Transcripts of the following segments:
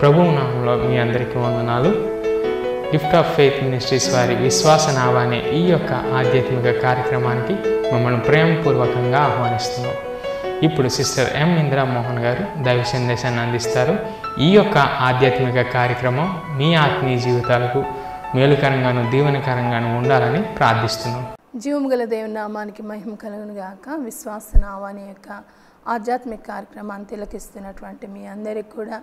ప్రభువు నామములో మీ అందరికీ వందనాలు. గిఫ్ట్ ఆఫ్ ఫెయిత్ మినిస్ట్రీస్ వారి విశ్వాస నావ అనే ఈ యొక్క ఆధ్యాత్మిక కార్యక్రమానికి మమ్మల్ని ప్రేమపూర్వకంగా ఆహ్వానిస్తున్నాం. ఇప్పుడు సిస్టర్ ఎం ఇందిరా మోహన్ గారు దైవ సందేశాన్ని అందిస్తారు. ఈ యొక్క ఆధ్యాత్మిక కార్యక్రమం మీ ఆత్మీయ జీవితాలకు మేలుకరంగాను దీవెనకరంగాను ఉండాలని ప్రార్థిస్తున్నాం. జీవము గల దేవుని నామానికి మహిమ కలుగును గాక. విశ్వాస నావ అనే యొక్క ఆధ్యాత్మిక కార్యక్రమాన్ని తిలకిస్తున్నటువంటి మీ అందరికీ కూడా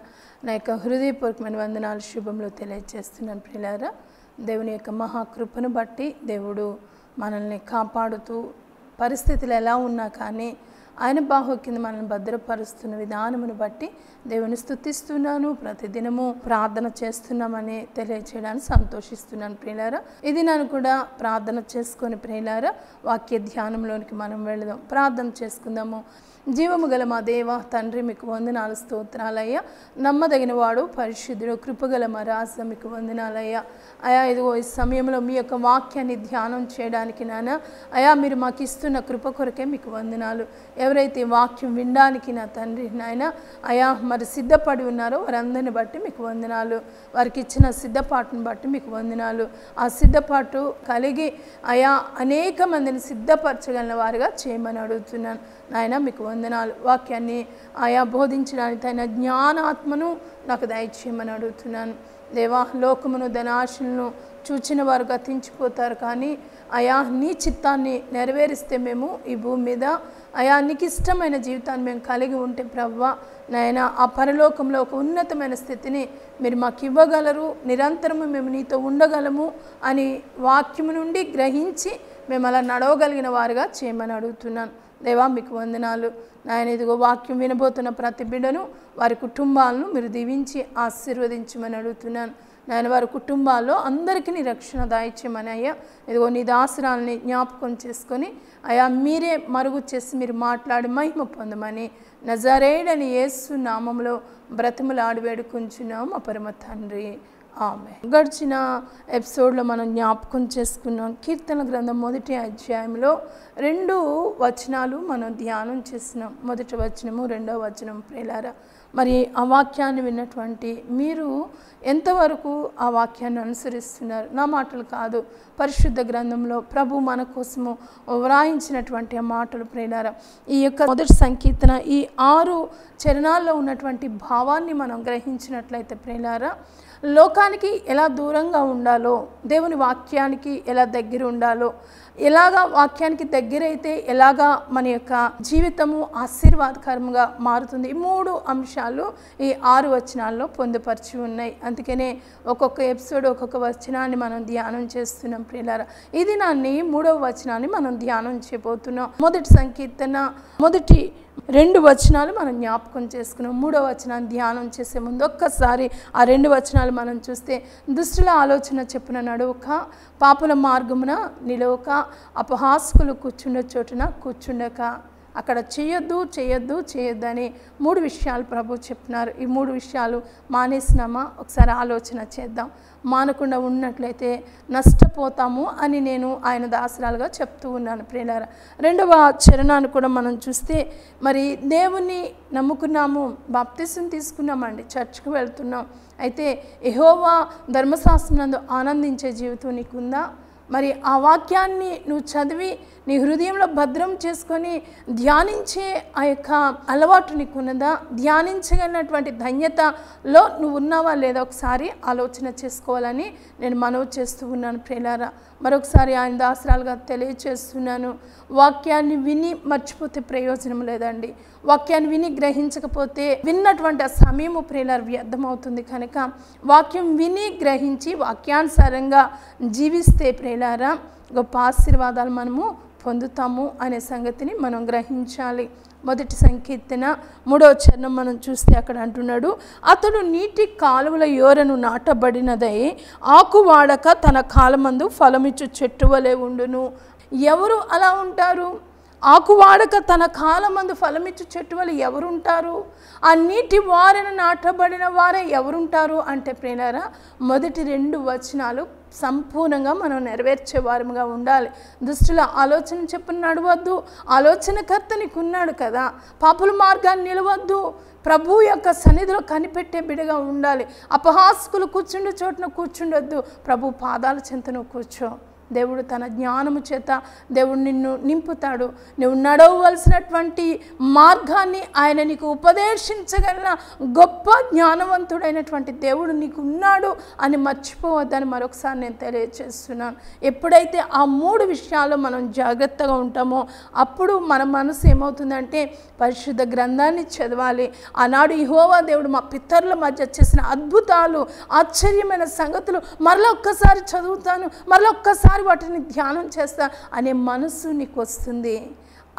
నా యొక్క హృదయపూర్వకమైన వందనాలు శుభములు తెలియజేస్తున్నాను. ప్రియులారా, దేవుని యొక్క మహాకృపను బట్టి దేవుడు మనల్ని కాపాడుతూ పరిస్థితులు ఎలా ఉన్నా కానీ ఆయన బాహు కింద మనల్ని భద్రపరుస్తున్న విధానమును బట్టి దేవుని స్తుతిస్తున్నాను. ప్రతిదినము ప్రార్థన చేస్తున్నామని తెలియచేయడానికి సంతోషిస్తున్నాను. ప్రియులారా, ఇది నన్ను కూడా ప్రార్థన చేసుకొని ప్రియులారా వాక్య ధ్యానంలోనికి మనం వెళదాం. ప్రార్థన చేసుకుందాము. జీవము గల మా దేవ తండ్రి, మీకు వందనాలు స్తోత్రాలయ్యా. నమ్మదగిన వాడు పరిశుద్ధుడు కృపగల మా రాజు, మీకు వందనాలయ్యా. అయా ఇదిగో ఈ సమయంలో మీ యొక్క వాక్యాన్ని ధ్యానం చేయడానికి నాన్న అయా మీరు మాకు ఇస్తున్న కృప కొరకే మీకు వందనాలు. ఎవరైతే వాక్యం వినడానికి నా తండ్రి నాయన అయా మరి సిద్ధపడి ఉన్నారో వారందరిని బట్టి మీకు వందనాలు. వారికి ఇచ్చిన సిద్ధపాటును బట్టి మీకు వందనాలు. ఆ సిద్ధపాటు కలిగి అయా అనేక మందిని సిద్ధపరచగలిగిన వారుగా చేయమని అడుగుతున్నాను నాయన. మీకు వందనాలు. వాక్యాన్ని ఆయా బోధించడానికి తన జ్ఞానాత్మను నాకు దయచేయమని అడుగుతున్నాను దేవా. లోకమును ధనాశలను చూచిన వారు గతించిపోతారు, కానీ అయా నీ చిత్తాన్ని నెరవేరిస్తే మేము ఈ భూమి మీద అయా నీకు ఇష్టమైన జీవితాన్ని మేము కలిగి ఉంటే ప్రభువా నాయన ఆ పరలోకంలో ఒక ఉన్నతమైన స్థితిని మీరు మాకు ఇవ్వగలరు. నిరంతరము మేము నీతో ఉండగలము అని వాక్యము నుండి గ్రహించి మేము అలా నడవగలిగిన వారుగా చేయమని అడుగుతున్నాను దేవా. మీకు వందనాలు నాయన. ఇదిగో వాక్యం వినబోతున్న ప్రతి బిడ్డను వారి కుటుంబాలను మీరు దీవించి ఆశీర్వదించమని అడుగుతున్నాను నాయన. వారి కుటుంబాల్లో అందరికీ నీ రక్షణ దాయిచ్చమని అయ్యా ఇదిగో నీ దాసరాలని జ్ఞాపకం చేసుకొని అయా మీరే మరుగు చేసి మీరు మాట్లాడి మహిమ పొందమని నజరేయుడని యేసు నామములో బ్రతిమలాడి వేడుకుంటున్నాం మా పరమ తండ్రి, ఆమె. గడిచిన ఎపిసోడ్లో మనం జ్ఞాపకం చేసుకున్నాం. కీర్తన గ్రంథం 1వ అధ్యాయంలో 2 వచనాలు మనం ధ్యానం చేసినాం. 1వ వచనము 2వ వచనం. ప్రియులారా, మరి ఆ వాక్యాన్ని విన్నటువంటి మీరు ఎంతవరకు ఆ వాక్యాన్ని అనుసరిస్తున్నారు? నా మాటలు కాదు, పరిశుద్ధ గ్రంథంలో ప్రభు మన కోసము వ్రాయించినటువంటి ఆ మాటలు. ప్రియులారా, ఈ యొక్క మొదటి సంకీర్తన ఈ 6 చరణాల్లో ఉన్నటువంటి భావాన్ని మనం గ్రహించినట్లయితే ప్రియులారా, లోకానికి ఎలా దూరంగా ఉండాలో, దేవుని వాక్యానికి ఎలా దగ్గర ఉండాలో, ఎలాగా వాక్యానికి దగ్గరైతే ఎలాగా మన యొక్క జీవితము ఆశీర్వాదకరంగా మారుతుంది, ఈ 3 అంశాలు ఈ 6 వచనాల్లో పొందుపరిచి ఉన్నాయి. అందుకనే ఒక్కొక్క ఎపిసోడ్ ఒక్కొక్క వచనాన్ని మనం ధ్యానం చేస్తున్నాం ప్రియులారా. ఇది నాన్ని 3వ వచనాన్ని మనం ధ్యానం చేయబోతున్నాం. మొదటి సంకీర్తన మొదటి 2 వచనాలు మనం జ్ఞాపకం చేసుకున్నాం. 3వ వచనాన్ని ధ్యానం చేసే ముందు ఒక్కసారి ఆ 2 వచనాలు మనం చూస్తే, దుష్టుల ఆలోచన చెప్పున నడవక, పాపుల మార్గమున నిలవక, అపహాసకులు కూర్చుండే చోటున కూర్చుండక. అక్కడ చేయొద్దు అని 3 విషయాలు ప్రభు చెప్తున్నారు. ఈ 3 విషయాలు మానేసినామా? ఒకసారి ఆలోచన చేద్దాం. మానకుండా ఉన్నట్లయితే నష్టపోతాము అని నేను ఆయన దాసరాలుగా చెప్తూ ఉన్నాను ప్రియులారా. 2వ చరణాన్ని కూడా మనం చూస్తే, మరి దేవుణ్ణి నమ్ముకున్నాము, బాప్తిసం తీసుకున్నామండి, చర్చ్కి వెళ్తున్నాం. అయితే యెహోవా ధర్మశాస్త్రం నందు ఆనందించే జీవితం నీకుందా? మరి ఆ వాక్యాన్ని నువ్వు చదివి నీ హృదయంలో భద్రం చేసుకొని ధ్యానించే ఆ యొక్క అలవాటు నీకున్నదా? ధ్యానించగలిగినటువంటి ధన్యతలో నువ్వు ఉన్నావా లేదా ఒకసారి ఆలోచన చేసుకోవాలని నేను మనవి చేస్తూ ఉన్నాను ప్రియులారా. మరొకసారి ఆయన దాసరాలుగా తెలియచేస్తున్నాను, వాక్యాన్ని విని మర్చిపోతే ప్రయోజనం లేదండి. వాక్యాన్ని విని గ్రహించకపోతే విన్నటువంటి ఆ సమయము ప్రియులార వ్యర్థమవుతుంది. కనుక వాక్యం విని గ్రహించి వాక్యానుసారంగా జీవిస్తే ప్రియులారా గొప్ప ఆశీర్వాదాలు మనము పొందుతాము అనే సంగతిని మనం గ్రహించాలి. మొదటి సంకీర్తన 3వ చరణం మనం చూస్తే అక్కడ అంటున్నాడు, అతడు నీటి కాలువల యోరను నాటబడినదై ఆకు వాడక తన కాలమందు ఫలమిచ్చు చెట్టు వలె ఉండును. ఎవరు అలా ఉంటారు? ఆకువాడక తన కాలమందు ఫలమిచ్చు చెట్టు వల్ల ఎవరుంటారు? ఆ నీటి వారిన నాటబడిన వారే ఎవరుంటారు అంటే ప్రియులారా, మొదటి 2 వచనాలు సంపూర్ణంగా మనం నెరవేర్చే వారముగా ఉండాలి. దుష్టుల ఆలోచన చెప్పున నడవద్దు. ఆలోచనకర్త నీకు ఉన్నాడు కదా. పాపుల మార్గాన్ని నిలవద్దు. ప్రభు యొక్క సన్నిధిలో కనిపెట్టే బిడగా ఉండాలి. అపహాసకులు కూర్చుండే చోటున కూర్చుండొద్దు. ప్రభు పాదాల చెంతను కూర్చో. దేవుడు తన జ్ఞానము చేత దేవుడు నిన్ను నింపుతాడు. నువ్వు నడవవలసినటువంటి మార్గాన్ని ఆయన నీకు ఉపదేశించగల గొప్ప జ్ఞానవంతుడైనటువంటి దేవుడు నీకు ఉన్నాడు అని మర్చిపోవద్దని మరొకసారి నేను తెలియజేస్తున్నాను. ఎప్పుడైతే ఆ 3 విషయాల్లో మనం జాగ్రత్తగా ఉంటామో అప్పుడు మన మనసు ఏమవుతుందంటే పరిశుద్ధ గ్రంథాన్ని చదవాలి. ఆనాడు యెహోవా దేవుడు మా పితరుల మధ్య చేసిన అద్భుతాలు, ఆశ్చర్యమైన సంగతులు మరలా ఒక్కసారి చదువుతాను, మరలా ఒక్కసారి వాటిని ధ్యానం చేస్తా అనే మనసు నీకు వస్తుంది.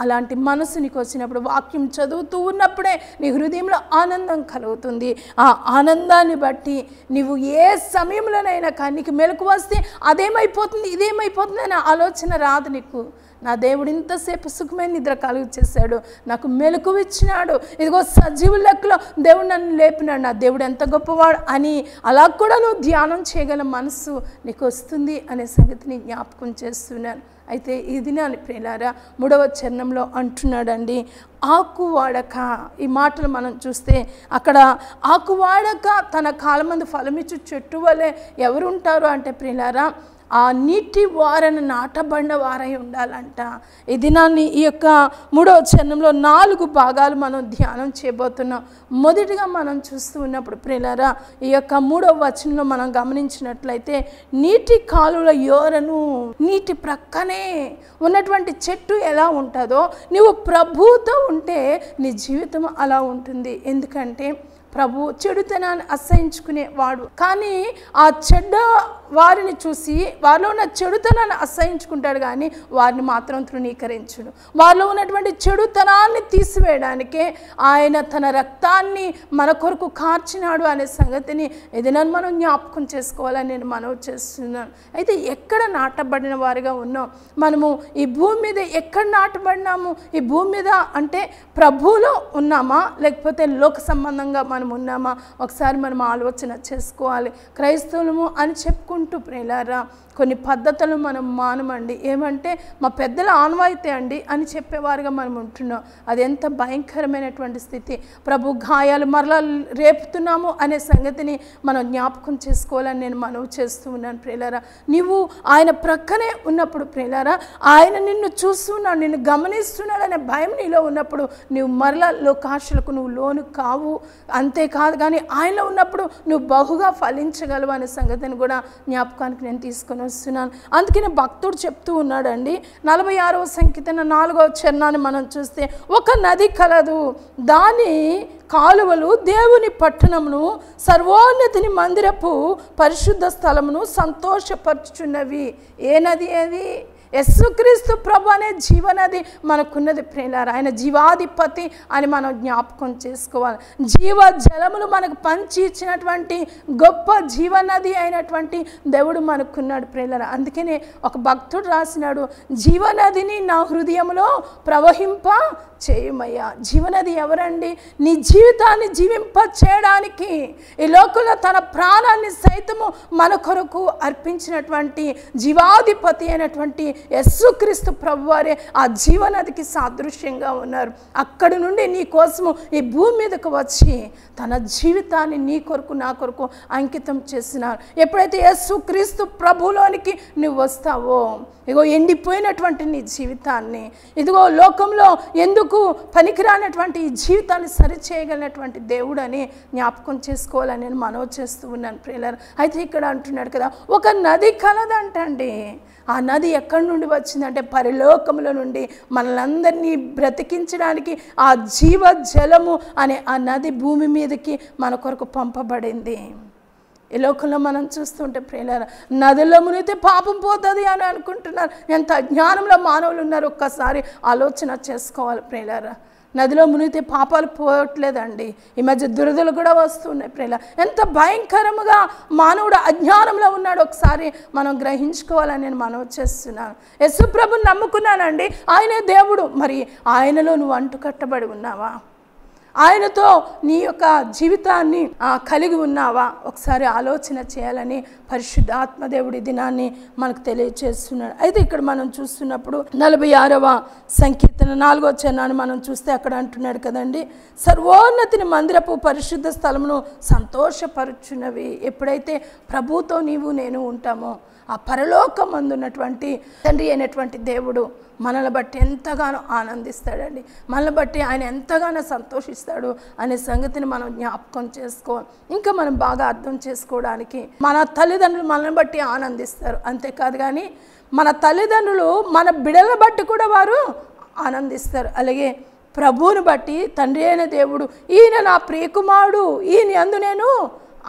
అలాంటి మనసు నీకు వచ్చినప్పుడు వాక్యం చదువుతూ ఉన్నప్పుడే నీ హృదయంలో ఆనందం కలుగుతుంది. ఆ ఆనందాన్ని బట్టి నీవు ఏ సమయంలోనైనా కానీ నీకు మెలకు వస్తే అదేమైపోతుంది ఇదేమైపోతుంది అనే ఆలోచన రాదు నీకు. నా దేవుడు ఇంతసేపు సుఖమైన నిద్ర కలుగు చేశాడు, నాకు మెలకు ఇచ్చినాడు, ఇదిగో సజీవుల లెక్కలో దేవుడు నన్ను లేపినాడు, నా దేవుడు ఎంత గొప్పవాడు అని అలా కూడా నువ్వు ధ్యానం చేయగల మనసు నీకు వస్తుంది అనే సంగతిని జ్ఞాపకం చేస్తున్నాను. అయితే ఈ దినాన్ని ప్రియులారా 3వ చరణంలో అంటున్నాడండి, ఆకువాడక. ఈ మాటలు మనం చూస్తే అక్కడ ఆకువాడక తన కాలమందు ఫలమిచ్చు చెట్టు వలె ఎవరుంటారు అంటే ప్రియులారా, ఆ నీటి వారను నాటబడిన వారై ఉండాలంట. ఈ దినాన్ని ఈ యొక్క 3వ చరణంలో 4 భాగాలు మనం ధ్యానం చేయబోతున్నాం. మొదటిగా మనం చూస్తూ ఉన్నప్పుడు ప్రియులారా ఈ యొక్క 3వ వచనంలో మనం గమనించినట్లయితే నీటి కాలువల యోరను, నీటి ప్రక్కనే ఉన్నటువంటి చెట్టు ఎలా ఉంటుందో నీవు ప్రభువుతో ఉంటే నీ జీవితం అలా ఉంటుంది. ఎందుకంటే ప్రభు చెడుతనాన్ని అసహించుకునేవాడు. కానీ ఆ చెడ్డ వారిని చూసి వారిలో ఉన్న చెడుతనాన్ని అసహించుకుంటాడు, కానీ వారిని మాత్రం తృణీకరించుడు. వారిలో ఉన్నటువంటి చెడుతనాన్ని తీసివేయడానికే ఆయన తన రక్తాన్ని మన కొరకు కార్చినాడు అనే సంగతిని ఏదైనా మనం జ్ఞాపకం చేసుకోవాలని నేను మనవి చేస్తున్నాను. అయితే ఎక్కడ నాటబడిన వారిగా ఉన్నాం మనము? ఈ భూమి మీద ఎక్కడ నాటబడినాము? ఈ భూమి మీద అంటే ప్రభువులో ఉన్నామా లేకపోతే లోక సంబంధంగా మనం ఉన్నామా? ఒకసారి మనం ఆలోచన చేసుకోవాలి. క్రైస్తవులము అని చెప్పుకుంటూ ప్రియులారా కొన్ని పద్ధతులు మనం మానమండి. ఏమంటే మా పెద్దల ఆనవాయితీ అండి అని చెప్పేవారుగా మనం ఉంటున్నాం. అది ఎంత భయంకరమైనటువంటి స్థితి. ప్రభు గాయాలు మరలా రేపుతున్నాము అనే సంగతిని మనం జ్ఞాపకం చేసుకోవాలని నేను మనవి చేస్తూ ఉన్నాను ప్రియులారా. నీవు ఆయన ప్రక్కనే ఉన్నప్పుడు ప్రియులారా ఆయన నిన్ను చూస్తున్నాడు, నిన్ను గమనిస్తున్నాడు అనే భయం నీలో ఉన్నప్పుడు నీవు మరలా లోకాశలకు నువ్వు లోను కావు. అంతేకాదు కానీ ఆయనలో ఉన్నప్పుడు నువ్వు బహుగా ఫలించగలవు అనే సంగతిని కూడా జ్ఞాపకానికి నేను తీసుకొని వస్తున్నాను. అందుకనే భక్తుడు చెప్తూ ఉన్నాడండి 46వ సంకీర్తన 4వ చరణాన్ని మనం చూస్తే, ఒక నది కలదు, దాని కాలువలు దేవుని పట్టణమును సర్వోన్నతిని మందిరపు పరిశుద్ధ స్థలమును సంతోషపరచుచున్నవి. ఏ నది అది? యేసుక్రీస్తు ప్రభు అనే జీవనది మనకున్నది ప్రియులారా. ఆయన జీవాధిపతి అని మనం జ్ఞాపకం చేసుకోవాలి. జీవ జలములు మనకు పంచి ఇచ్చినటువంటి గొప్ప జీవనది అయినటువంటి దేవుడు మనకున్నాడు ప్రియులారా. అందుకనే ఒక భక్తుడు రాసినాడు, జీవనదిని నా హృదయంలో ప్రవహింప చేయమయ్యా. జీవనది ఎవరండి? నీ జీవితాన్ని జీవింప చేయడానికి ఈ లోకంలో తన ప్రాణాన్ని సైతము మన కొరకు అర్పించినటువంటి జీవాధిపతి అయినటువంటి యేసుక్రీస్తు ప్రభువారే ఆ జీవనదికి సాదృశ్యంగా ఉన్నారు. అక్కడి నుండి నీ కోసము ఈ భూమి మీదకు వచ్చి తన జీవితాన్ని నీ కొరకు నా కొరకు అంకితం చేసినారు. ఎప్పుడైతే యేసుక్రీస్తు ప్రభులోనికి నువ్వు వస్తావో ఇగో ఎండిపోయినటువంటి నీ జీవితాన్ని, ఇదిగో లోకంలో ఎందుకు పనికిరానటువంటి ఈ జీవితాన్ని సరిచేయగలిగినటువంటి దేవుడు అని జ్ఞాపకం చేసుకోవాలని నేను మనవి చేస్తూ ఉన్నాను ప్రియులారా. అయితే ఇక్కడ అంటున్నాడు కదా, ఒక నది కలదంటండి. ఆ నది ఎక్కడి నుండి వచ్చిందంటే పరలోకముల నుండి మనలందరినీ బ్రతికించడానికి ఆ జీవ జలము అనే ఆ నది భూమి మీదకి మన కొరకు పంపబడింది. ఈ లోకంలో మనం చూస్తుంటే ప్రియులారా నదిలో మునిగితే పాపం పోతుంది అని అనుకుంటున్నారు. ఎంత అజ్ఞానంలో మానవులు ఉన్నారు ఒక్కసారి ఆలోచన చేసుకోవాలి ప్రియులారా. నదిలో మునిగితే పాపాలు పోవట్లేదండి. ఈ మధ్య దురదలు కూడా వస్తున్నాయి ప్రియుల. ఎంత భయంకరముగా మానవుడు అజ్ఞానంలో ఉన్నాడు ఒకసారి మనం గ్రహించుకోవాలని నేను మనవి చేస్తున్నాను. యేసు ప్రభుని నమ్ముకున్నానండి, ఆయనే దేవుడు. మరి ఆయనలో నువ్వు అంటుకట్టబడి ఉన్నావా? ఆయనతో నీ యొక్క జీవితాన్ని కలిగి ఉన్నావా? ఒకసారి ఆలోచన చేయాలని పరిశుద్ధ ఆత్మదేవుడి దినాన్ని మనకు తెలియచేస్తున్నాడు. అయితే ఇక్కడ మనం చూస్తున్నప్పుడు 46వ సంకీర్తన 4వ వచనాన్ని మనం చూస్తే అక్కడ అంటున్నాడు కదండి, సర్వోన్నతిని మందిరపు పరిశుద్ధ స్థలమును సంతోషపరుచున్నవి. ఎప్పుడైతే ప్రభుతో నీవు నేను ఉంటామో ఆ పరలోకమందున్నటువంటి తండ్రి అయినటువంటి దేవుడు మనల్ని బట్టి ఎంతగానో ఆనందిస్తాడండి. మనల్ని బట్టి ఆయన ఎంతగానో సంతోషిస్తాడు అనే సంగతిని మనం జ్ఞాపకం చేసుకోవాలి. ఇంకా మనం బాగా అర్థం చేసుకోవడానికి మన తల్లిదండ్రులు మనల్ని బట్టి ఆనందిస్తారు. అంతేకాదు కానీ మన తల్లిదండ్రులు మన బిడ్డలను బట్టి కూడా వారు ఆనందిస్తారు. అలాగే ప్రభువుని బట్టి తండ్రి అయిన దేవుడు ఈయన నా ప్రియకుమారుడు, ఈయన యందు నేను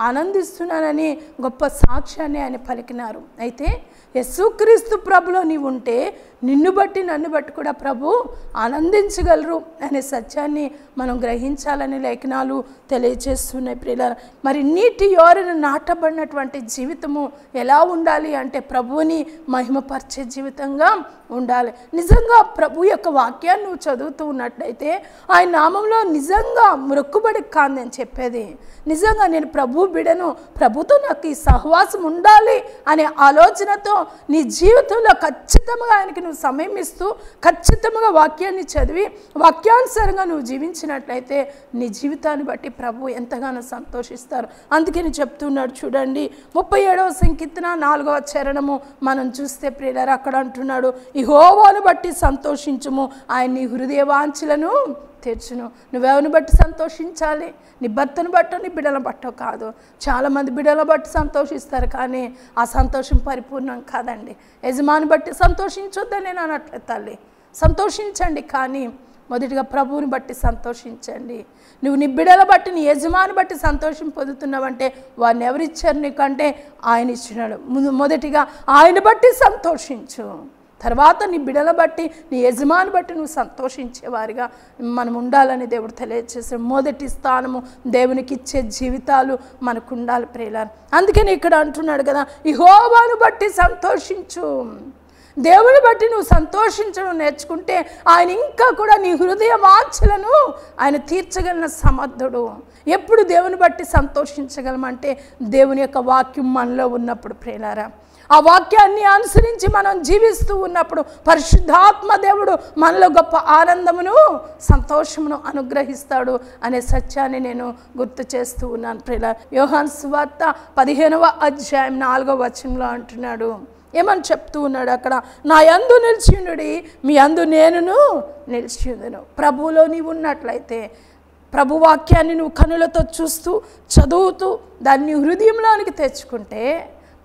ఆనందిస్తున్నానని గొప్ప సాక్ష్యాన్ని ఆయన పలికినారు. అయితే యేసుక్రీస్తు ప్రభులో నీవు ఉంటే నిన్ను బట్టి నన్ను బట్టి కూడా ప్రభు ఆనందించగలరు అనే సత్యాన్ని మనం గ్రహించాలని లేఖనాలు తెలియచేస్తున్నాయి ప్రియులారా. మరి నీటి యోరను నాటబడినటువంటి జీవితము ఎలా ఉండాలి అంటే ప్రభువుని మహిమపరిచే జీవితంగా ఉండాలి. నిజంగా ప్రభు యొక్క వాక్యాన్ని నువ్వు చదువుతూ ఉన్నట్లయితే ఆయన నామంలో నిజంగా మొక్కుబడి కాదు నేను చెప్పేది, నిజంగా నేను ప్రభు బిడను, ప్రభుతో నాకు ఈ సహవాసం ఉండాలి అనే ఆలోచనతో నీ జీవితంలో ఖచ్చితంగా ఆయనకి నువ్వు సమయం ఇస్తూ ఖచ్చితంగా వాక్యాన్ని చదివి వాక్యానుసారంగా నువ్వు జీవించినట్లయితే నీ జీవితాన్ని బట్టి ప్రభు ఎంతగానో సంతోషిస్తారు. అందుకని చెప్తున్నాడు చూడండి, 37వ సంకీర్తన 4వ చరణము మనం చూస్తే ప్రియులారా అక్కడ అంటున్నాడు, యెహోవాను బట్టి సంతోషించుము, ఆయన నీ హృదయ వాంఛలను తీర్చును. నువ్వెవరిని బట్టి సంతోషించాలి? నీ భర్తను బట్టో నీ బిడ్డలను బట్టో కాదు. చాలామంది బిడ్డలను బట్టి సంతోషిస్తారు, కానీ ఆ సంతోషం పరిపూర్ణం కాదండి. యజమాని బట్టి సంతోషించొద్దని నేను అనట్లేదు తల్లి, సంతోషించండి, కానీ మొదటిగా ప్రభువుని బట్టి సంతోషించండి. నువ్వు నీ బిడ్డల బట్టి నీ యజమాని బట్టి సంతోషం పొందుతున్నావంటే వారిని ఎవరిచ్చారు నీకంటే ఆయన ఇచ్చినాడు. మొదటిగా ఆయన బట్టి సంతోషించు, తర్వాత నీ బిడ్డల బట్టి నీ యజమాని బట్టి నువ్వు సంతోషించేవారిగా మనం ఉండాలని దేవుడు తెలియజేసే మొదటి స్థానము దేవునికి ఇచ్చే జీవితాలు మనకు ఉండాలి ప్రియులారా. అందుకని ఇక్కడ అంటున్నాడు కదా, యెహోవాను బట్టి సంతోషించు. దేవుని బట్టి నువ్వు సంతోషించడం నేర్చుకుంటే ఆయన ఇంకా కూడా నీ హృదయ వాంఛలను ఆయన తీర్చగలిగిన సమర్థుడు. ఎప్పుడు దేవుని బట్టి సంతోషించగలమంటే దేవుని యొక్క వాక్యం మనలో ఉన్నప్పుడు ప్రియులారా, ఆ వాక్యాన్ని అనుసరించి మనం జీవిస్తూ ఉన్నప్పుడు పరిశుద్ధాత్మ దేవుడు మనలో గొప్ప ఆనందమును సంతోషమును అనుగ్రహిస్తాడు అనే సత్యాన్ని నేను గుర్తు చేస్తూ ఉన్నాను ప్రియులారా. యోహాను సువార్త 15వ అధ్యాయం 4వ వచనంలో అంటున్నాడు, ఏమని చెప్తూ ఉన్నాడు అక్కడ, నా యందు నిలిచియుండుడి, మీ యందు నేనును నిలిచియుందును. ప్రభువులో నీవు ఉన్నట్లయితే ప్రభు వాక్యాన్ని నువ్వు కనులతో చూస్తూ చదువుతూ దాన్ని హృదయంలోనికి తెచ్చుకుంటే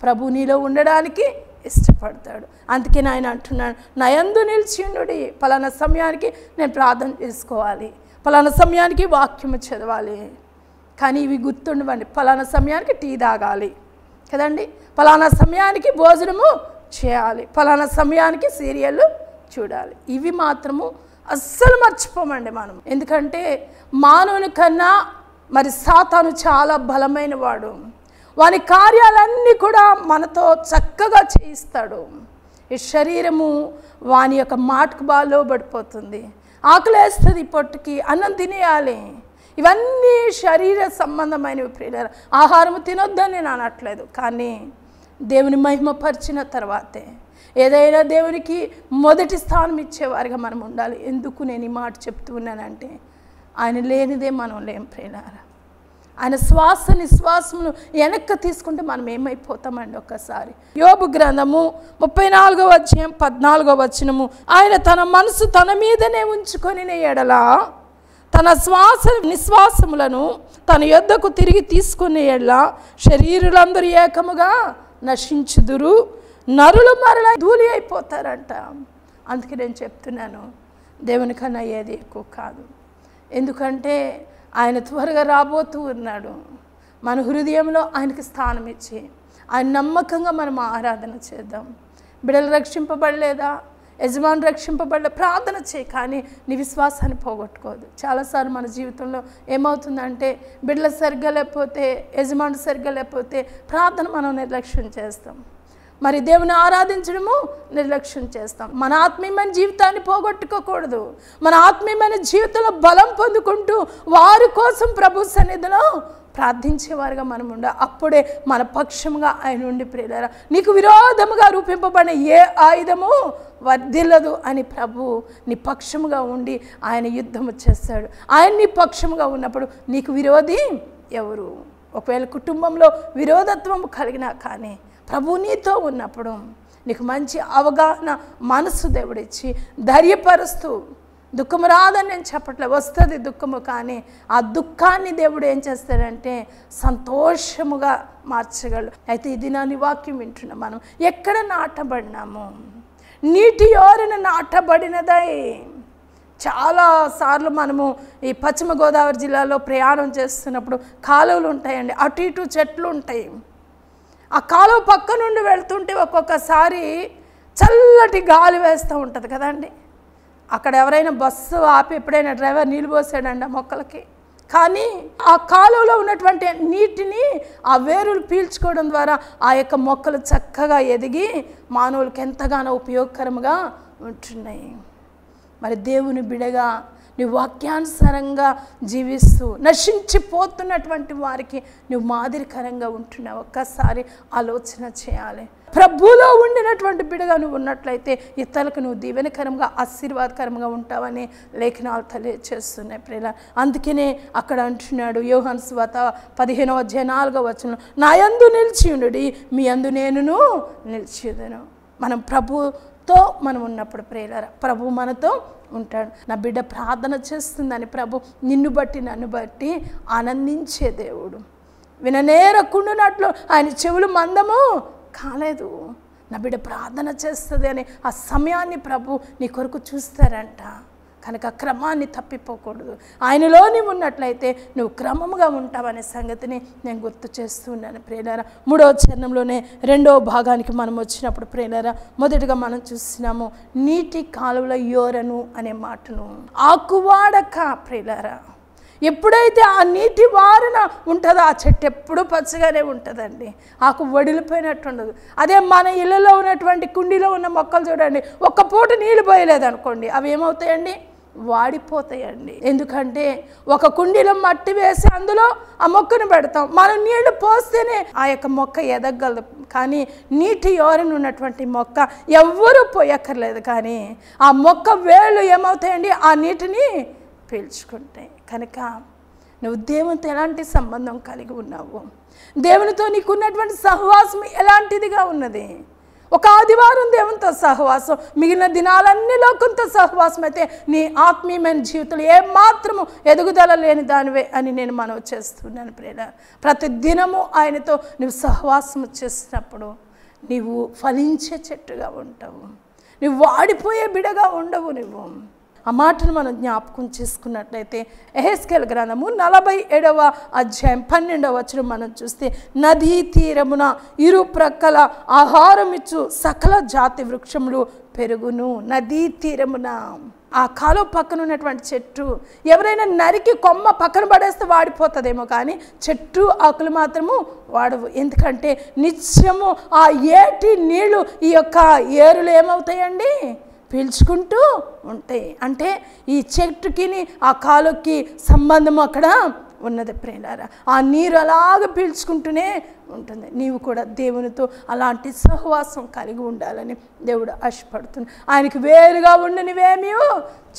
ప్రభు నీలో ఉండడానికి ఇష్టపడతాడు. అందుకే ఆయన అంటున్నాడు, నా యందు నిలిచియుండుడి. పలానా సమయానికి నేను ప్రార్థన చేసుకోవాలి, పలానా సమయానికి వాక్యము చదవాలి, కానీ ఇవి గుర్తుండవండి. పలానా సమయానికి టీ తాగాలి కదండి, పలానా సమయానికి భోజనము చేయాలి, పలానా సమయానికి సీరియళ్ళు చూడాలి. ఇవి మాత్రము అస్సలు మర్చిపోమండి మనం. ఎందుకంటే మానవుని కన్నా మరి సాతాను చాలా బలమైన వాడు. వాని కార్యాలన్నీ కూడా మనతో చక్కగా చేయిస్తాడు. ఈ శరీరము వాని యొక్క మాటకు బాగా లోబడిపోతుంది. ఆకలేస్తుంది, పొట్టుకి అన్నం తినేయాలి. ఇవన్నీ శరీర సంబంధమైనవి ప్రియులారా. ఆహారం తినొద్దని నేను అనట్లేదు, కానీ దేవుని మహిమపరిచిన తర్వాతే ఏదైనా దేవునికి మొదటి స్థానం ఇచ్చేవారిగా మనం ఉండాలి. ఎందుకు నేను ఈ మాట చెప్తూ ఉన్నానంటే ఆయన లేనిదే మనం లేం ప్రియులారా. ఆయన శ్వాస నిశ్వాసమును వెనక్కి తీసుకుంటే మనం ఏమైపోతామండి ఒక్కసారి. యోబు గ్రంథము 34వ అధ్యాయం 14వ వచనము, ఆయన తన మనసు తన మీదనే ఉంచుకొని ఎడల తన శ్వాస నిశ్వాసములను తన యొద్దకు తిరిగి తీసుకునే ఎడల శరీరులందరూ ఏకముగా నశించుదురు, నరులు మరలా ధూళి అయిపోతారంట. అందుకే నేను చెప్తున్నాను, దేవుని కన్నా ఏది ఎక్కువ కాదు. ఎందుకంటే ఆయన త్వరగా రాబోతూ ఉన్నాడు. మన హృదయంలో ఆయనకి స్థానం ఇచ్చి ఆయన నమ్మకంగా మనం ఆరాధన చేద్దాం. బిడ్డలు రక్షింపబడలేదా? యజమాని రక్షింపబడ్డ ప్రార్థన చేయి, కానీ నీ విశ్వాసాన్ని పోగొట్టుకోదు. చాలాసార్లు మన జీవితంలో ఏమవుతుందంటే బిడ్డలు సరిగ్గా లేకపోతే, యజమాని సరిగ్గా లేకపోతే ప్రార్థన మనం నిర్లక్ష్యం చేస్తాం, మరి దేవుని ఆరాధించడము నిర్లక్ష్యం చేస్తాం. మన ఆత్మీయమైన జీవితాన్ని పోగొట్టుకోకూడదు. మన ఆత్మీయమైన జీవితంలో బలం పొందుకుంటూ వారి కోసం ప్రభు సన్నిధిలో ప్రార్థించేవారుగా మనం ఉండాలి. అప్పుడే మన పక్షముగా ఆయన ఉండి ప్రియులారా నీకు విరోధముగా రూపింపబడిన ఏ ఆయుధము వర్ధిల్లదు అని ప్రభు నీ పక్షముగా ఉండి ఆయన యుద్ధము చేస్తాడు. ఆయన నీ పక్షముగా ఉన్నప్పుడు నీకు విరోధి ఎవరు? ఒకవేళ కుటుంబంలో విరోధత్వం కలిగినా కానీ ప్రభు నీతో ఉన్నప్పుడు నీకు మంచి అవగాహన మనసు దేవుడిచ్చి ధైర్యపరుస్తూ, దుఃఖము రాదని నేను చెప్పట్లే, వస్తుంది దుఃఖము, కానీ ఆ దుఃఖాన్ని దేవుడు ఏం చేస్తాడంటే సంతోషముగా మార్చగలడు. అయితే ఇది నా వాక్యం వింటున్నాం, మనం ఎక్కడ నాటబడినాము? నీటి యోరన నాటబడినదై. చాలాసార్లు మనము ఈ పశ్చిమ గోదావరి జిల్లాలో ప్రయాణం చేస్తున్నప్పుడు కాలువలు ఉంటాయండి, అటు ఇటు చెట్లు ఉంటాయి. ఆ కాలువ పక్క నుండి వెళ్తుంటే ఒక్కొక్కసారి చల్లటి గాలి వేస్తూ ఉంటుంది కదండి. అక్కడ ఎవరైనా బస్సు ఆపి ఎప్పుడైనా డ్రైవర్ నీళ్ళు పోసాడండి ఆ మొక్కలకి, కానీ ఆ కాలువలో ఉన్నటువంటి నీటిని ఆ వేరులు పీల్చుకోవడం ద్వారా ఆ యొక్క మొక్కలు చక్కగా ఎదిగి మానవులకు ఎంతగానో ఉపయోగకరంగా ఉంటున్నాయి. మరి దేవుని బిడగా నువ్వు వాక్యానుసారంగా జీవిస్తూ నశించిపోతున్నటువంటి వారికి నువ్వు మాదిరికరంగా ఉంటున్నావు. ఒక్కసారి ఆలోచన చేయాలి. ప్రభువులో ఉండినటువంటి బిడగా నువ్వు ఉన్నట్లయితే ఇతరులకు నువ్వు దీవెనకరంగా ఆశీర్వాదకరంగా ఉంటావని లేఖనాలు తెలియచేస్తున్నాయి ప్రియుల. అందుకనే అక్కడ అంటున్నాడు యోహాను సువార్త 15వ అధ్యాయం 4వ వచనం, నా యందు నిలిచి ఉండుడి, మీ యందు నేనును నిలిచియుదును. మనం ప్రభుతో మనం ఉన్నప్పుడు ప్రియులారా ప్రభు మనతో ఉంటాడు. నా బిడ్డ ప్రార్థన చేస్తుందని ప్రభు నిన్ను బట్టి నన్ను బట్టి ఆనందించే దేవుడు. విననేరకుండునట్లు ఆయన చెవులు మందము కాలేదు. నా బిడ్డ ప్రార్థన చేస్తుంది అని ఆ సమయాన్ని ప్రభు నీ కొరకు చూస్తారంట. కనుక క్రమాన్ని తప్పిపోకూడదు. ఆయనలో నీవు ఉన్నట్లయితే నువ్వు క్రమముగా ఉంటావనే సంగతిని నేను గుర్తు చేస్తున్నాను ప్రియులారా. 3వ చరణంలోనే 2వ భాగానికి మనం వచ్చినప్పుడు ప్రియులారా మొదటిగా మనం చూస్తున్నాము నీటి కాలువల యోరను అనే మాటను. ఆకువాడక ప్రియులారా, ఎప్పుడైతే ఆ నీటి వారన ఉంటుందో ఆ చెట్టు ఎప్పుడూ పచ్చగానే ఉంటుందండి, ఆకు వడిలిపోయినట్టు ఉండదు. అదే మన ఇళ్ళలో ఉన్నటువంటి కుండీలో ఉన్న మొక్కలు చూడండి, ఒక్క పూట నీళ్ళు పోయలేదు అనుకోండి, అవి ఏమవుతాయండి? వాడిపోతాయండి. ఎందుకంటే ఒక కుండీలో మట్టి వేసి అందులో ఆ మొక్కను పెడతాం, మనం నీళ్లు పోస్తేనే ఆ యొక్క మొక్క ఎదగలదు. కానీ నీటి యోరన ఉన్నటువంటి మొక్క ఎవ్వరూ పోయక్కర్లేదు, కానీ ఆ మొక్క వేళ్ళు ఏమవుతాయండి? ఆ నీటిని పీల్చుకుంటాయి. కనుక నువ్వు దేవునితో ఎలాంటి సంబంధం కలిగి ఉన్నావు? దేవునితో నీకున్నటువంటి సహవాసం ఎలాంటిదిగా ఉన్నది? ఒక ఆదివారం దేవునితో సహవాసం, మిగిలిన దినాలన్నీ లోకంతో సహవాసం అయితే నీ ఆత్మీయమైన జీవితంలో ఏమాత్రము ఎదుగుదల లేని దానివే అని నేను మనవి చేస్తున్నాను ప్రియులారా. ప్రతి దినము ఆయనతో నువ్వు సహవాసం చేసినప్పుడు నీవు ఫలించే చెట్టుగా ఉంటావు, నువ్వు వాడిపోయే బిడగా ఉండవు. నువ్వు ఆ మాటను మనం జ్ఞాపకం చేసుకున్నట్లయితే యెహెజ్కేలు గ్రంథము 47వ అధ్యాయం 12వ వచనం మనం చూస్తే, నదీ తీరమున ఇరు ప్రక్కల ఆహారం ఇచ్చు సకల జాతి వృక్షములు పెరుగును. నదీ తీరమున ఆ కాలువ పక్కన ఉన్నటువంటి చెట్టు ఎవరైనా నరికి కొమ్మ పక్కన పడేస్తే వాడిపోతుందేమో, కానీ చెట్టు ఆకులు మాత్రము వాడవు. ఎందుకంటే నిత్యము ఆ ఏటి నీళ్లు ఈ యొక్క ఏరులు ఏమవుతాయండి? పీల్చుకుంటూ ఉంటాయి. అంటే ఈ చెట్టుకి ఆ కాలుకి సంబంధం అక్కడ ఉన్నది ప్రియులారా. ఆ నీరు అలాగ పీల్చుకుంటూనే ఉంటుంది. నీవు కూడా దేవునితో అలాంటి సహవాసం కలిగి ఉండాలని దేవుడు ఆశపడుతుంది. ఆయనకి వేరుగా ఉండి నువ్వేమీ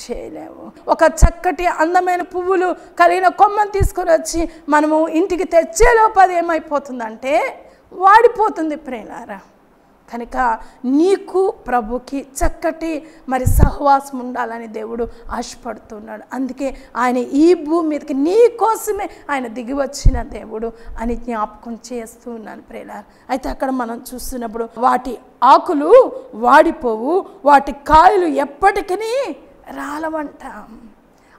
చేయలేవు. ఒక చక్కటి అందమైన పువ్వులు కలిగిన కొమ్మను తీసుకొని వచ్చి మనము ఇంటికి తెచ్చేలోపు అది ఏమైపోతుందంటే వాడిపోతుంది ప్రియులారా. కనుక నీకు ప్రభుకి చక్కటి మరి సహవాసం ఉండాలని దేవుడు ఆశపడుతున్నాడు. అందుకే ఆయన ఈ భూమి మీదకి నీ కోసమే ఆయన దిగి వచ్చిన దేవుడు అని జ్ఞాపకం చేస్తూ ఉన్నాను ప్రియులారా. అయితే అక్కడ మనం చూస్తున్నప్పుడు వాటి ఆకులు వాడిపోవు, వాటి కాయలు ఎప్పటికీ రాలవంట.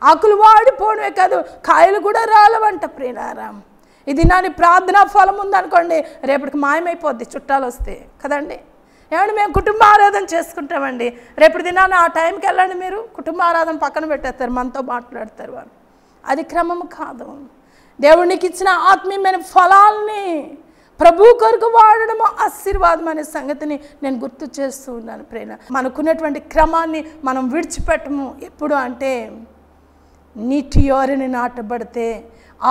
ఆకులు వాడిపోవడమే కాదు, కాయలు కూడా రాలవంట ప్రియులారా. ఇది నాని ప్రార్థనా ఫలం ఉందనుకోండి, రేపటికి మాయమైపోద్ది చుట్టాలు వస్తే కదండి. ఏమండి మేము కుటుంబ ఆరాధన చేసుకుంటామండి, రేపు దినాన ఆ టైంకి వెళ్ళండి, మీరు కుటుంబ ఆరాధన పక్కన పెట్టేస్తారు, మనతో మాట్లాడతారు వాళ్ళు. అది క్రమం కాదు. దేవునికి ఇచ్చిన ఆత్మీయమైన ఫలాల్ని ప్రభు కొరకు వాడడము ఆశీర్వాదం అనే సంగతిని నేను గుర్తు చేస్తూ ఉన్నాను. ప్రేమ మనకున్నటువంటి క్రమాన్ని మనం విడిచిపెట్టము. ఎప్పుడు అంటే నీటి యోరని నాటబడితే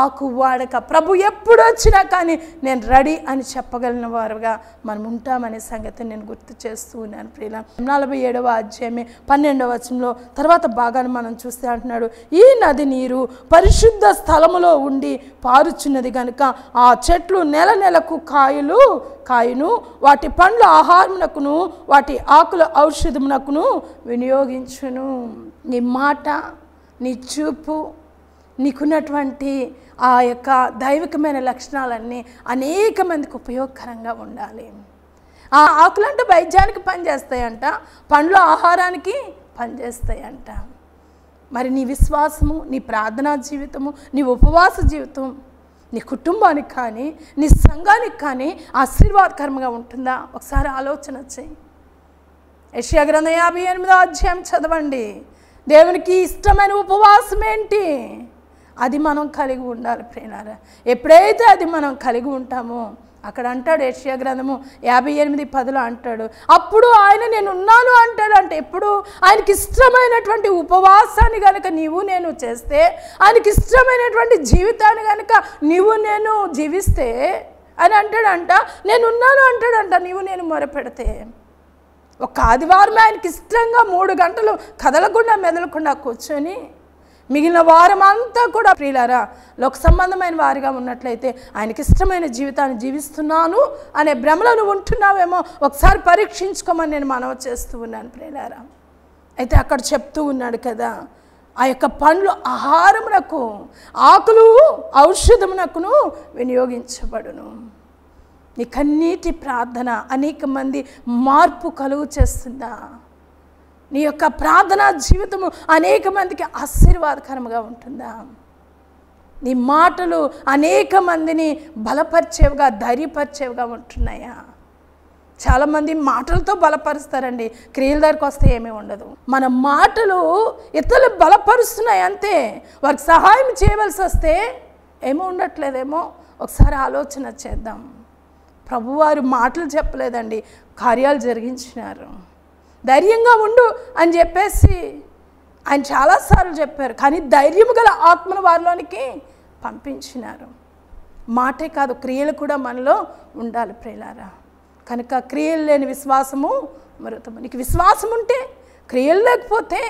ఆకు వాడక ప్రభు ఎప్పుడు వచ్చినా కానీ నేను రెడీ అని చెప్పగలిగిన వారుగా మనం ఉంటామనే సంగతిని నేను గుర్తు చేస్తూ ఉన్నాను. ప్రియుల 47వ అధ్యాయమే 12వ వచనంలో తర్వాత భాగాన్ని మనం చూస్తే అంటున్నాడు, ఈ నది నీరు పరిశుద్ధ స్థలములో ఉండి పారుచున్నది కనుక ఆ చెట్లు నెల నెలకు కాయును, వాటి పండ్ల ఆహారమునకును వాటి ఆకుల ఔషధమునకును వినియోగించును. నీ మాట, నీ చూపు, నీకున్నటువంటి ఆ యొక్క దైవికమైన లక్షణాలన్నీ అనేక మందికి ఉపయోగకరంగా ఉండాలి. ఆ ఆకులు అంటే వైద్యానికి పనిచేస్తాయంట, పండ్లు ఆహారానికి పనిచేస్తాయంట. మరి నీ విశ్వాసము, నీ ప్రార్థనా జీవితము, నీ ఉపవాస జీవితం నీ కుటుంబానికి కానీ నీ సంఘానికి కానీ ఆశీర్వాదకరంగా ఉంటుందా? ఒకసారి ఆలోచన చేయి. యెషయా గ్రంథం 58వ అధ్యాయం చదవండి. దేవునికి ఇష్టమైన ఉపవాసం ఏంటి? అది మనం కలిగి ఉండాలి ప్రియులారా. ఎప్పుడైతే అది మనం కలిగి ఉంటామో అక్కడ అంటాడు యెషయా గ్రంథము 58:10 అంటాడు, అప్పుడు ఆయన నేను ఉన్నాను అంటాడు. అంటే ఎప్పుడు ఆయనకి ఇష్టమైనటువంటి ఉపవాసాన్ని కనుక నీవు నేను చేస్తే, ఆయనకి ఇష్టమైనటువంటి జీవితాన్ని కనుక నీవు నేను జీవిస్తే అని అంటాడంట, నేనున్నాను అంటాడంట. నీవు నేను మొరపెడితే ఒక ఆదివారం ఆయనకి ఇష్టంగా 3 గంటలు కదలకుండా మెదలకుండా కూర్చొని మిగిలిన వారం అంతా కూడా ప్రియులారా లోక సంబంధమైన వారిగా ఉన్నట్లయితే ఆయనకి ఇష్టమైన జీవితాన్ని జీవిస్తున్నాను అనే భ్రమలో నువ్వు ఉంటున్నావేమో ఒకసారి పరీక్షించుకోమని నేను మనవి చేస్తూ ఉన్నాను ప్రియులారా. అయితే అక్కడ చెప్తూ ఉన్నాడు కదా, ఆ యొక్క పండ్లు ఆహారమునకు, ఆకులు ఔషధమునకును వినియోగించబడును. నీ కన్నీటి ప్రార్థన అనేక మంది మార్పు కలుగు చేస్తుందా? నీ యొక్క ప్రార్థనా జీవితము అనేక మందికి ఆశీర్వాదకరంగా ఉంటుందా? నీ మాటలు అనేక మందిని బలపరిచేవిగా, ధైర్యపరిచేవిగా ఉంటున్నాయా? చాలామంది మాటలతో బలపరుస్తారండి, క్రియల దగ్గరికి వస్తే ఏమీ ఉండదు. మన మాటలు ఇతరులు బలపరుస్తున్నాయి అంతే. వారికి సహాయం చేయవలసి వస్తే ఏమో ఉండట్లేదేమో. ఒకసారి ఆలోచన చేద్దాం. ప్రభువారు మాటలు చెప్పలేదండి, కార్యాలు జరిగించినారు. ధైర్యంగా ఉండు అని చెప్పేసి ఆయన చాలాసార్లు చెప్పారు, కానీ ధైర్యం గల ఆత్మను వారిలోనికి పంపించినారు. మాటే కాదు, క్రియలు కూడా మనలో ఉండాలి ప్రియులారా. కనుక క్రియలు లేని విశ్వాసము మృతము. నీకు విశ్వాసం ఉంటే క్రియలు లేకపోతే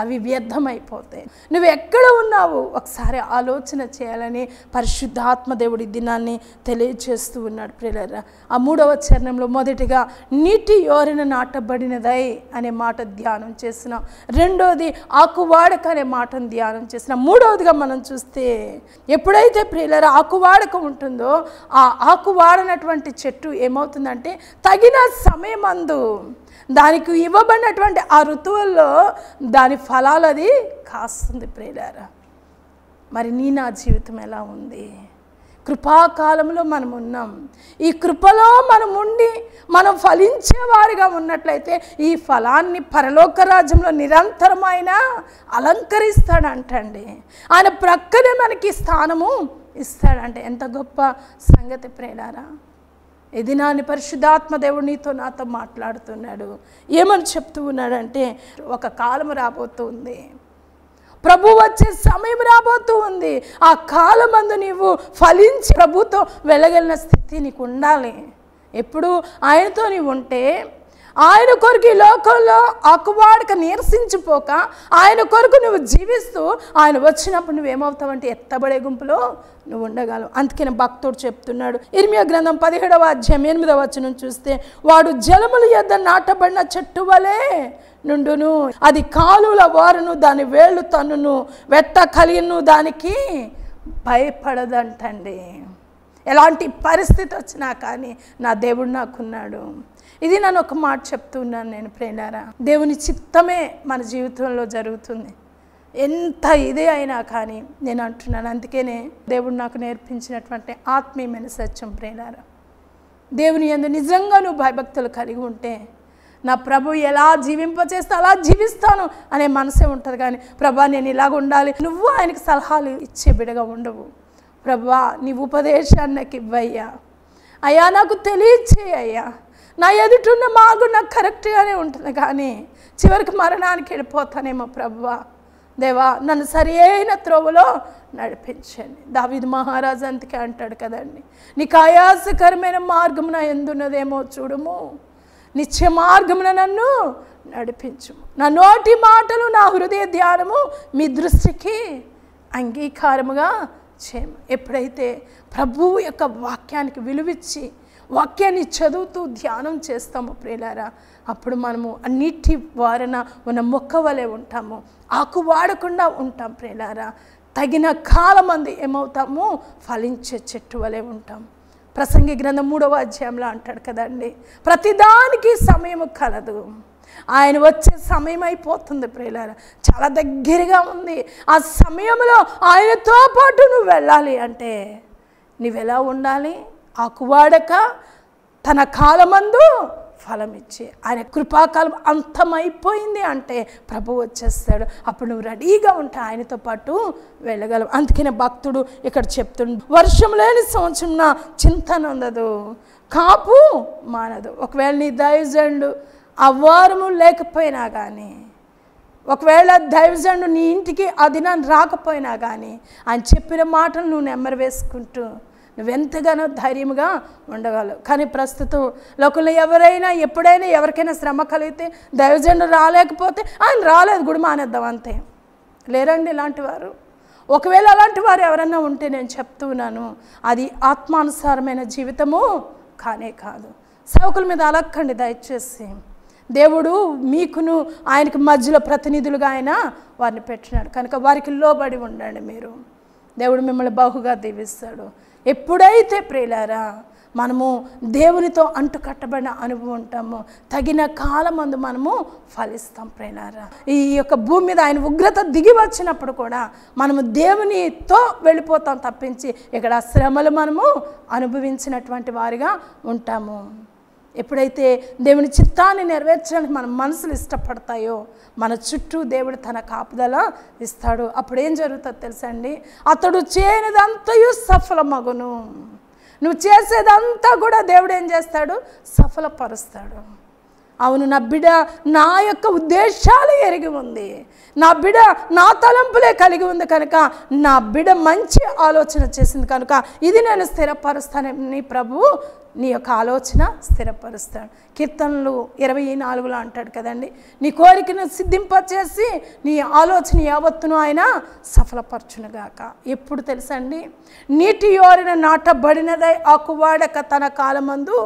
అవి వ్యర్థమైపోతాయి. నువ్వు ఎక్కడ ఉన్నావు ఒకసారి ఆలోచన చేయాలని పరిశుద్ధాత్మ దేవుడి దినాన్ని తెలియజేస్తూ ఉన్నాడు ప్రియులారా. ఆ 3వ చరణంలో మొదటిగా నీటి యోరన నాటబడినదై అనే మాట ధ్యానం చేసినాం. రెండోది ఆకువాడక అనే మాటను ధ్యానం చేసినాం. మూడవదిగా మనం చూస్తే ఎప్పుడైతే ప్రియులారా ఆకువాడక ఉంటుందో ఆ ఆకువాడనటువంటి చెట్టు ఏమవుతుందంటే తగిన సమయమందు దానికి ఇవ్వబడినటువంటి ఆ ఋతువుల్లో దాని ఫలాలు అది కాస్తుంది ప్రియులారా. మరి నా జీవితం ఎలా ఉంది? కృపాకాలంలో మనం ఉన్నాం. ఈ కృపలో మనం ఉండి మనం ఫలించేవారిగా ఉన్నట్లయితే ఈ ఫలాన్ని పరలోక రాజ్యంలో నిరంతరమైన అలంకరిస్తాడంటండి. ఆయన ప్రక్కనే మనకి స్థానము ఇస్తాడంటే ఎంత గొప్ప సంగతి ప్రియులారా. ఇది నాని పరిశుద్ధాత్మ దేవుడు నీతో నాతో మాట్లాడుతున్నాడు. ఏమని చెప్తూ ఉన్నాడంటే ఒక కాలం రాబోతుంది, ప్రభు వచ్చే సమయం రాబోతూ ఉంది. ఆ కాలమందు నీవు ఫలించి ప్రభుతో వెళ్ళగలిగిన స్థితి నీకు ఉండాలి. ఎప్పుడు ఆయనతో నీవు ఉంటే ఆయన కొరకు ఈ లోకంలో ఆకువాడక నీరసించిపోక ఆయన కొరకు నువ్వు జీవిస్తూ ఆయన వచ్చినప్పుడు నువ్వేమవుతావంటే ఎత్తబడే గుంపులో నువ్వు ఉండగలవు. అందుకని భక్తుడు చెప్తున్నాడు, ఇర్మియా గ్రంథం 17వ అధ్యాయం 8వ వచనం చూస్తే, వాడు జలముల యొద్ద నాటబడిన చెట్టు వలె నుండును, అది కాలువల వారును దాని వేళ్ళు తన్నును, వెట్ట కలిగిను దానికి భయపడదంటండి. ఎలాంటి పరిస్థితి వచ్చినా కానీ నా దేవుడు నాకున్నాడు. ఇది నన్ను ఒక మాట చెప్తున్నాను నేను ప్రేనారా. దేవుని చిత్తమే మన జీవితంలో జరుగుతుంది. ఎంత ఇదే అయినా కానీ నేను అంటున్నాను. అందుకనే దేవుడు నాకు నేర్పించినటువంటి ఆత్మీయమైన సత్యం ప్రేనారా, దేవుని యందు నిజంగా నువ్వు భయభక్తులు కలిగి ఉంటే నా ప్రభు ఎలా జీవింపచేస్తే అలా జీవిస్తాను అనే మనసే ఉంటుంది. కానీ ప్రభా నేను ఇలాగ ఉండాలి, నువ్వు ఆయనకి సలహాలు ఇచ్చే బిడగా ఉండవు. ప్రభా నీ ఉపదేశాన్ని నాకు ఇవ్వయ్యా, అయ్యా నాకు తెలియచేయ్యా. నా ఎదుటిన్న మార్గం నాకు కరెక్ట్గానే ఉంటుంది, కానీ చివరికి మరణానికి వెళ్ళిపోతానేమో ప్రభువా. దేవా నన్ను సరి అయిన త్రోవలో నడిపించండి. దావీదు మహారాజు అంతకే అంటాడు కదండి, నీకు ఆయాసకరమైన మార్గం నా ఎందున్నదేమో చూడుము, నిత్య మార్గమున నన్ను నడిపించుము. నా నోటి మాటలు నా హృదయ ధ్యానము మీ దృష్టికి అంగీకారముగా చేయము. ఎప్పుడైతే ప్రభువు యొక్క వాక్యానికి విలువిచ్చి వాక్యాన్ని చదువుతూ ధ్యానం చేస్తాము ప్రియులారా, అప్పుడు మనము అన్నిటి వారన ఉన్న మొక్క వలె ఉంటాము, ఆకు వాడకుండా ఉంటాం ప్రియులారా. తగిన కాలమంది ఏమవుతాము, ఫలించే చెట్టు వలె ఉంటాం. ప్రసంగి గ్రంథం 3వ అధ్యాయంలో అంటాడు కదండి, ప్రతిదానికి సమయము కలదు, ఆయన వచ్చే సమయం అయిపోతుంది ప్రియులారా, చాలా దగ్గరగా ఉంది. ఆ సమయంలో ఆయనతో పాటు నువ్వు వెళ్ళాలి అంటే నువ్వెలా ఉండాలి, ఆకువాడక తన కాలమందు ఫలం ఇచ్చి, ఆయన కృపాకాలం అంతమైపోయింది అంటే ప్రభు వచ్చేస్తాడు. అప్పుడు నువ్వు రెడీగా ఉంటే ఆయనతో పాటు వెళ్ళగలవు. అందుకనే భక్తుడు ఇక్కడ చెప్తుండు, వర్షం లేని సంవత్సరం నా చింతన ఉండదు, కాపు మానదు. ఒకవేళ నీ దైవజనుడు ఆ వారము లేకపోయినా కానీ, ఒకవేళ దైవజనుడు నీ ఇంటికి ఆ దినాన్ని రాకపోయినా కానీ, ఆయన చెప్పిన మాటలు నువ్వు నెమ్మరు వేసుకుంటూ నువ్వెంతగానో ధైర్యంగా ఉండగలవు. కానీ ప్రస్తుతం లోకంలో ఎవరైనా ఎప్పుడైనా ఎవరికైనా శ్రమ కలిగితే దైవజనుడు రాలేకపోతే ఆయన రాలేదు, గుడి మానేద్దాం అంతే. లేరండి ఇలాంటి వారు. ఒకవేళ అలాంటి వారు ఎవరన్నా ఉంటే నేను చెప్తున్నాను, అది ఆత్మానుసారమైన జీవితము కానే కాదు. సేవకుల మీద అలక్కండి దయచేసి. దేవుడు మీకును ఆయనకు మధ్యలో ప్రతినిధులుగా ఆయన వారిని పెట్టినాడు కనుక వారికి లోబడి ఉండండి. మీరు దేవుడు మిమ్మల్ని బహుగా దీవిస్తాడు. ఎప్పుడైతే ప్రియులారా మనము దేవునితో అంటుకట్టబడిన అనుభవం ఉంటామో తగిన కాలమందు మనము ఫలిస్తాం ప్రియులారా. ఈ యొక్క భూమి మీద ఆయన ఉగ్రత దిగి వచ్చినప్పుడు కూడా మనము దేవునితో వెళ్ళిపోతాం తప్పించి ఇక్కడ శ్రమలు మనము అనుభవించినటువంటి వారిగా ఉంటాము. ఎప్పుడైతే దేవుని చిత్తాన్ని నెరవేర్చడానికి మన మనసులు ఇష్టపడతాయో మన చుట్టూ దేవుడు తన కాపుదల ఇస్తాడు. అప్పుడు ఏం జరుగుతుందో తెలుసా అండి, అతడు చేయనిదంతయు సఫలమగును. నువ్వు చేసేదంతా కూడా దేవుడు ఏం చేస్తాడు, సఫలపరుస్తాడు. అవును, నా బిడ్డ నా యొక్క ఉద్దేశాలు ఎరిగి ఉంది, నా బిడ్డ నా తలంపులే కలిగి ఉంది కనుక నా బిడ్డ మంచి ఆలోచన చేసింది కనుక ఇది నేను స్థిరపరుస్తానని ప్రభువు నీ యొక్క ఆలోచన స్థిరపరుస్తాడు. కీర్తనలు 24లో అంటాడు కదండి, నీ కోరికను సిద్ధింపచేసి నీ ఆలోచన యావత్తును ఆయన సఫలపరచునుగాక. ఎప్పుడు తెలుసండి, నీటి యోరిన నాటబడినదై ఆకువాడక తన కాలమందు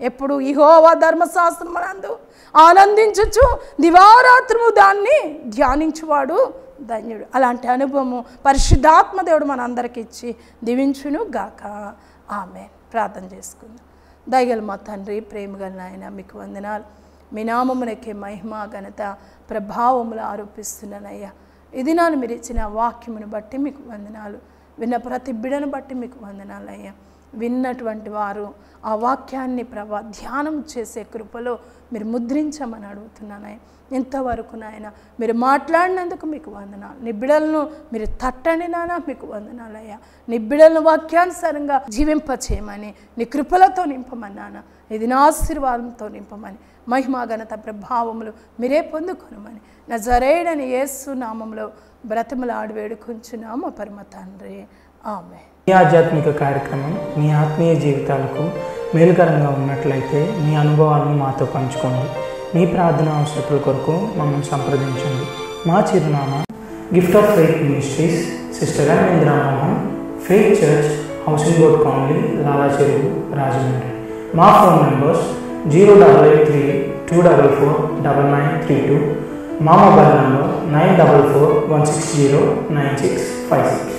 ఎప్పుడు యెహోవా ధర్మశాస్త్రమునందు ఆనందించుచు దివారాత్రము దాన్ని ధ్యానించువాడు ధన్యుడు. అలాంటి అనుభవము పరిశుద్ధాత్మ దేవుడు మనందరికీ ఇచ్చి దీవించును గాక. ఆమేన్. ప్రార్థన చేసుకుందాం. దయగల మా తండ్రి, ప్రేమగల నాయన, మీకు వందనాలు. మీ నామమునకే మహిమ ఘనత ప్రభావములు ఆరోపిస్తున్నానయ్యా. ఈ దినాన్ని మీరు ఇచ్చిన వాక్యమును బట్టి మీకు వందనాలు. విన్న ప్రతి బిడను బట్టి మీకు వందనాలు అయ్యా. విన్నటువంటి వారు ఆ వాక్యాన్ని ధ్యానం చేసే కృపలో మీరు ముద్రించమని అడుగుతున్నానయ్యా. ఇంతవరకు నాయన మీరు మాట్లాడినందుకు మీకు వందనాలు. నీ బిడలను మీరు తట్టండి నాన్న, మీకు వందనాలయ్యా. నీ బిడలను వాక్యానుసారంగా జీవింపచేయమని, నీ కృపలతో నింపమని నాన్న, ఇది నా ఆశీర్వాదంతో నింపమని, మహిమా ఘనత ప్రభావములు మీరే పొందుకొనమని నజరేయుడైన యేసు నామములో బ్రతిమలాడి వేడుకొంచున్నాము పరమ తండ్రి. ఆమేన్. ఈ ఆధ్యాత్మిక కార్యక్రమం మీ ఆత్మీయ జీవితాలకు మేలుకరంగా ఉన్నట్లయితే మీ అనుభవాలను మాతో పంచుకోండి. మీ ప్రార్థన అవసరతల కొరకు మమ్మల్ని సంప్రదించండి. మా చిరునామా gift of faith ministries, sister Indira Mohan, faith church, housing board colony, Lala Cheruvu, Rajahmundry. మా ఫోన్ నంబర్స్ 0883244932, మా మొబైల్ నంబర్ 944160965.